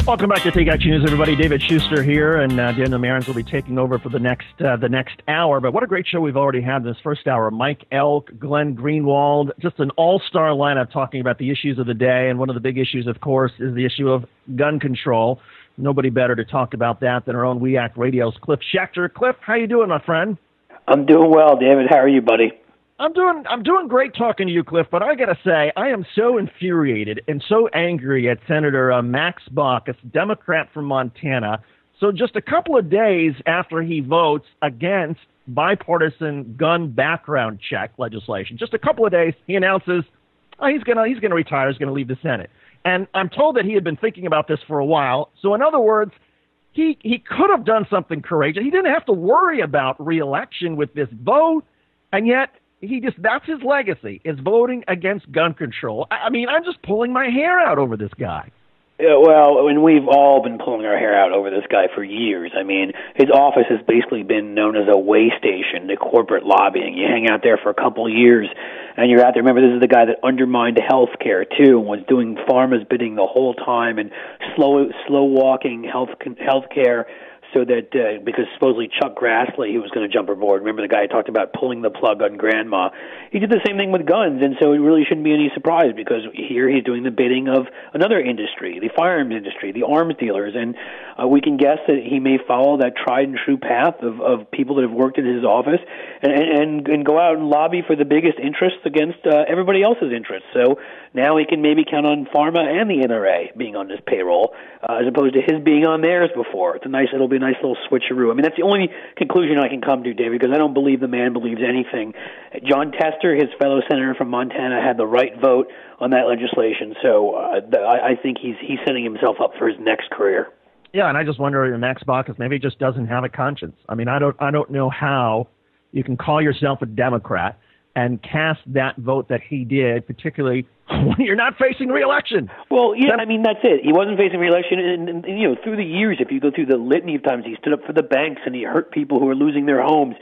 Welcome back to Take Action News, everybody. David Shuster here, and Daniel Marins will be taking over for the next hour. But what a great show we've already had in this first hour. Mike Elk, Glenn Greenwald, just an all-star lineup talking about the issues of the day. And one of the big issues, of course, is the issue of gun control. Nobody better to talk about that than our own We Act Radio's Cliff Schechter. Cliff, how you doing, my friend? I'm doing well, David. How are you, buddy? I'm doing great talking to you, Cliff, but I got to say, I am so infuriated and so angry at Senator Max Baucus, Democrat from Montana. So just a couple of days after he votes against bipartisan gun background check legislation, just a couple of days, he announces he's going to retire, he's going to leave the Senate. And I'm told that he had been thinking about this for a while. So in other words, he could have done something courageous. He didn't have to worry about re-election with this vote, and yet that's his legacy, is voting against gun control. I mean, I'm just pulling my hair out over this guy. Yeah, well, and we've all been pulling our hair out over this guy for years. I mean, his office has basically been known as a way station to corporate lobbying. You hang out there for a couple of years, and you're out there. Remember, this is the guy that undermined health care, too, and was doing pharma's bidding the whole time and slow-walking health care. So that because supposedly Chuck Grassley, who was going to jump aboard, remember the guy who talked about pulling the plug on grandma? He did the same thing with guns, and so it really shouldn't be any surprise because here he's doing the bidding of another industry, the firearms industry, the arms dealers, and we can guess that he may follow that tried and true path of people that have worked in his office and go out and lobby for the biggest interests against everybody else's interests. So now he can maybe count on pharma and the NRA being on his payroll as opposed to his being on theirs before. It'll be a nice little switcheroo. I mean, that's the only conclusion I can come to, David, because I don't believe the man believes anything. John Tester, his fellow senator from Montana, had the right vote on that legislation, so I think he's setting himself up for his next career. Yeah, and I just wonder if Max Baucus maybe just doesn't have a conscience. I mean, I don't know how you can call yourself a Democrat and cast that vote that he did, particularly when you're not facing re-election. Well, yeah, I mean, that's it. He wasn't facing re-election, and you know, through the years, if you go through the litany of times, he stood up for the banks and he hurt people who were losing their homes.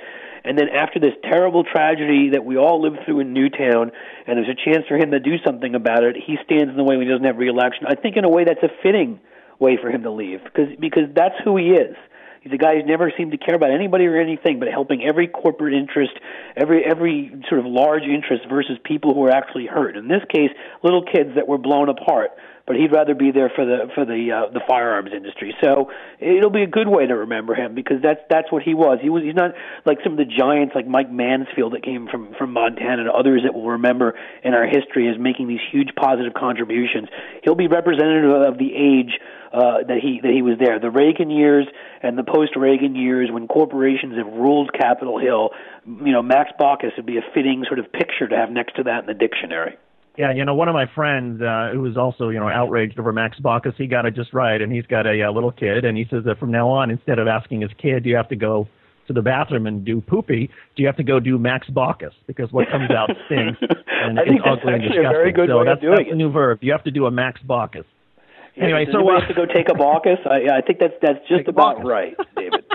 And then after this terrible tragedy that we all lived through in Newtown, and there's a chance for him to do something about it, he stands in the way when he doesn't have re-election. I think in a way that's a fitting way for him to leave, because that's who he is. He's a guy who's never seemed to care about anybody or anything, but helping every corporate interest, every sort of large interest versus people who are actually hurt. In this case, little kids that were blown apart. But he'd rather be there for the firearms industry. So it'll be a good way to remember him because that's what he was. He's not like some of the giants like Mike Mansfield that came from Montana and others that we'll remember in our history as making these huge positive contributions. He'll be representative of the age that he was there, the Reagan years and the post-Reagan years when corporations have ruled Capitol Hill. You know, Max Baucus would be a fitting sort of picture to have next to that in the dictionary. Yeah, you know, one of my friends who was also, outraged over Max Baucus, he got it just right, and he's got a little kid, and he says that from now on, instead of asking his kid, do you have to go to the bathroom and do poopy, do you have to go do Max Baucus? Because what comes out stinks and is ugly and disgusting. A very good way of doing it. That's a new verb. You have to do a Max Baucus. Anyway, so we have to go take a Baucus. I think that's just about right, David.